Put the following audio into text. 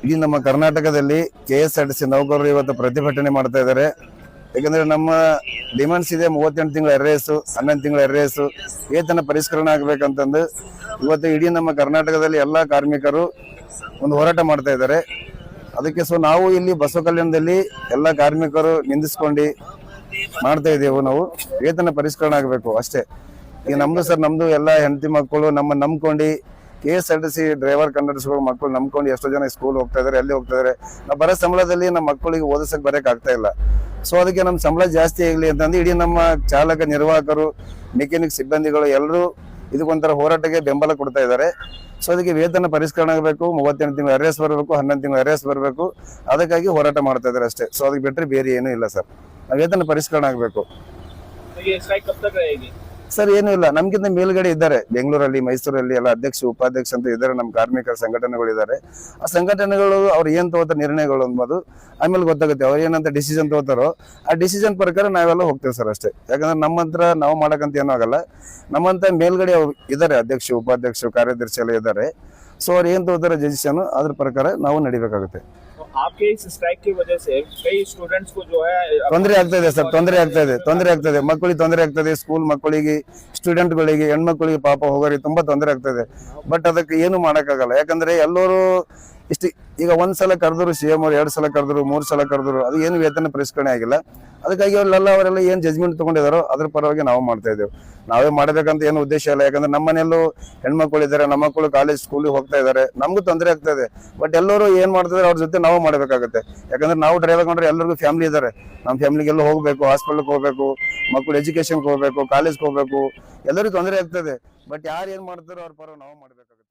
ಇಡೀ ನಮ್ಮ ಕರ್ನಾಟಕದಲ್ಲಿ KSRTC ನೌಕರರು ಇವತ್ತು ಪ್ರತಿಭಟನೆ ಮಾಡ್ತಾ ಇದ್ದಾರೆ. ಯಾಕಂದ್ರೆ ನಮ್ಮ ಡಿಮಾಂಡ್ಸ್ ಇದೆ 38 ತಿಂಗಳ RS, 11 ತಿಂಗಳ RS, ವೇತನ ಪರಿಷ್ಕರಣೆ ಆಗ್ಬೇಕಂತಂದು ಇವತ್ತು ಇಡೀ ನಮ್ಮ ಕರ್ನಾಟಕದಲ್ಲಿ ಎಲ್ಲಾ ಕಾರ್ಮಿಕರು ಒಂದು ಹೋರಾಟ ಮಾಡ್ತಾ ಇದ್ದಾರೆ. ಅದಕ್ಕೆ ನಾವು ಇಲ್ಲಿ ಬಸವ ಕಲ್ಯಾಣದಲ್ಲಿ ಎಲ್ಲಾ ಕಾರ್ಮಿಕರು ನಿಂದಿಸ್ಕೊಂಡು ಮಾಡ್ತಾ ಇದ್ದೇವೆ. ನಾವು ವೇತನ ಪರಿಷ್ಕರಣೆ ಆಗ್ಬೇಕು ಅಷ್ಟೇ. ಈಗ ನಮ್ದು ಎಲ್ಲ ಹೆಂಡತಿ ಮಕ್ಕಳು ನಮ್ಮ ನಂಬ್ಕೊಂಡು KSRTC ಡ್ರೈವರ್ ಕಂಡಕ್ಟರ್ಸ್ಗಳು ಮಕ್ಕಳು ನಂಬ್ಕೊಂಡು ಎಷ್ಟೋ ಜನ ಸ್ಕೂಲ್ ಹೋಗ್ತಾ ಇದಾರೆ, ಅಲ್ಲಿ ಹೋಗ್ತಾ ಇದಾರೆ. ನಾವು ಬರೋ ಸಂಬಳದಲ್ಲಿ ನಮ್ಮ ಮಕ್ಕಳಿಗೆ ಓದಿಸಕ್ ಬರಕ್ ಆಗ್ತಾ ಇಲ್ಲ. ಸೊ ಅದಕ್ಕೆ ನಮ್ಮ ಸಂಬಳ ಜಾಸ್ತಿ ಆಗಲಿ ಅಂತಂದು ಇಡೀ ನಮ್ಮ ಚಾಲಕ, ನಿರ್ವಾಹಕರು, ಮೆಕ್ಯಾನಿಕ್ ಸಿಬ್ಬಂದಿಗಳು ಎಲ್ಲರೂ ಇದಕ್ಕೊಂಥರ ಹೋರಾಟಕ್ಕೆ ಬೆಂಬಲ ಕೊಡ್ತಾ ಇದ್ದಾರೆ. ಸೊ ಅದಕ್ಕೆ ವೇತನ ಪರಿಷ್ಕರಣೆ ಆಗಬೇಕು, 38 ತಿಂಗಳ RS ಬರಬೇಕು, 11 ತಿಂಗಳ RS ಬರಬೇಕು. ಅದಕ್ಕಾಗಿ ಹೋರಾಟ ಮಾಡ್ತಾ ಇದ್ದಾರೆ ಅಷ್ಟೇ. ಸೊ ಅದಕ್ಕೆ ಬಿಟ್ಟರೆ ಬೇರೆ ಏನೂ ಇಲ್ಲ ಸರ್. ವೇತನ ಪರಿಷ್ಕರಣೆ ಆಗಬೇಕು ಸರ್. ಏನೂ ಇಲ್ಲ, ನಮ್ಗಿಂತ ಮೇಲ್ಗಡೆ ಇದ್ದಾರೆ ಬೆಂಗಳೂರಲ್ಲಿ, ಮೈಸೂರಲ್ಲಿ ಎಲ್ಲ ಅಧ್ಯಕ್ಷ, ಉಪಾಧ್ಯಕ್ಷ ಅಂತ ಇದ್ದಾರೆ. ನಮ್ಮ ಕಾರ್ಮಿಕರ ಸಂಘಟನೆಗಳು ಇದ್ದಾರೆ. ಆ ಸಂಘಟನೆಗಳು ಅವ್ರು ಏನ್ ತಗೋತಾರೆ ನಿರ್ಣಯಗಳು ಅನ್ನೋದು ಆಮೇಲೆ ಗೊತ್ತಾಗುತ್ತೆ. ಅವ್ರು ಏನಂತ ಡಿಸಿಷನ್ ತಗೋತಾರೋ ಆ ಡಿಸಿಷನ್ ಪ್ರಕಾರ ನಾವೆಲ್ಲ ಹೋಗ್ತೇವೆ ಸರ್ ಅಷ್ಟೇ. ಯಾಕಂದ್ರೆ ನಮ್ಮಂತ್ರ ನಾವು ಮಾಡಕಂತ ಏನೂ ಆಗಲ್ಲ. ನಮ್ಮಂತ ಮೇಲ್ಗಡೆ ಅವ್ರು ಇದ್ದಾರೆ, ಅಧ್ಯಕ್ಷ, ಉಪಾಧ್ಯಕ್ಷ, ಕಾರ್ಯದರ್ಶಿ ಎಲ್ಲ ಇದ್ದಾರೆ. ಸೊ ಅವ್ರು ಏನ್ ತಗೋತಾರೆ ಡಿಸಿಷನ್ ಅದ್ರ ಪ್ರಕಾರ ನಾವು ನಡಿಬೇಕಾಗುತ್ತೆ. आपके इस स्ट्राइक की वजह से कई स्टूडेंट्स को जो है ತೊಂದರೆ ಆಗ್ತಾ ಇದೆ ಸರ್. ತೊಂದರೆ ಆಗ್ತಾ ಇದೆ ಮಕ್ಕಳಿಗೆ ತೊಂದರೆ ಆಗ್ತದೆ. ಸ್ಕೂಲ್ ಮಕ್ಕಳಿಗೆ, ಸ್ಟೂಡೆಂಟ್ಗಳಿಗೆ, ಹೆಣ್ಮಕ್ಳಿಗೆ ಪಾಪ ಹೋಗೋರಿಗೆ ತುಂಬಾ ತೊಂದರೆ ಆಗ್ತದೆ. ಬಟ್ ಅದಕ್ಕೆ ಏನು ಮಾಡಕ್ಕಾಗಲ್ಲ. ಯಾಕಂದ್ರೆ ಎಲ್ಲರೂ ಇಷ್ಟು ಈಗ ಒಂದ್ಸಲ ಕರೆದ್ರು CM ಅವ್ರು, 2 ಸಲ ಕರೆದ್ರು, 3 ಸಲ ಕರೆದ್ರು, ಅದು ಏನು ವೇತನ ಪರಿಷ್ಕರಣೆ ಆಗಿಲ್ಲ. ಅದಕ್ಕಾಗಿ ಅವರೆಲ್ಲ ಏನ್ ಜಜ್ಮೆಂಟ್ ತಗೊಂಡಿದಾರೋ ಅದ್ರ ಪರವಾಗಿ ನಾವು ಮಾಡ್ತಾ ಇದ್ದೇವೆ. ನಾವೇ ಮಾಡಬೇಕಂತ ಏನು ಉದ್ದೇಶ ಇಲ್ಲ. ಯಾಕಂದ್ರೆ ನಮ್ಮ ಮನೆಯಲ್ಲೂ ಹೆಣ್ಮಕ್ಳು ಇದ್ದಾರೆ, ನಮ್ಮ ಮಕ್ಕಳು ಕಾಲೇಜ್, ಸ್ಕೂಲಿಗೆ ಹೋಗ್ತಾ ಇದ್ದಾರೆ. ನಮಗೂ ತೊಂದರೆ ಆಗ್ತಾ ಇದೆ. ಬಟ್ ಎಲ್ಲರೂ ಏನ್ ಮಾಡ್ತಿದ್ದಾರೆ ಅವ್ರ ಜೊತೆ ನಾವು ಮಾಡಬೇಕಾಗುತ್ತೆ. ಯಾಕಂದ್ರೆ ನಾವು ಡ್ರೈವರ್ ಕೊಂಡ್ರೆ ಎಲ್ಲರಿಗೂ ಫ್ಯಾಮಿಲಿ ಇದ್ದಾರೆ. ನಮ್ಮ ಫ್ಯಾಮಿಲಿಗೆಲ್ಲ ಹೋಗ್ಬೇಕು, ಹಾಸ್ಪಿಟಲ್ಗೆ ಹೋಗ್ಬೇಕು, ಮಕ್ಕಳು ಎಜುಕೇಶನ್ಗೆ ಹೋಗ್ಬೇಕು, ಕಾಲೇಜ್ಗೆ ಹೋಗ್ಬೇಕು. ಎಲ್ಲರಿಗೂ ತೊಂದರೆ ಆಗ್ತದೆ. ಬಟ್ ಯಾರು ಏನ್ ಮಾಡ್ತಾರೋ ಅವ್ರ ಪರ ನಾವು ಮಾಡ್ಬೇಕಾಗುತ್ತೆ.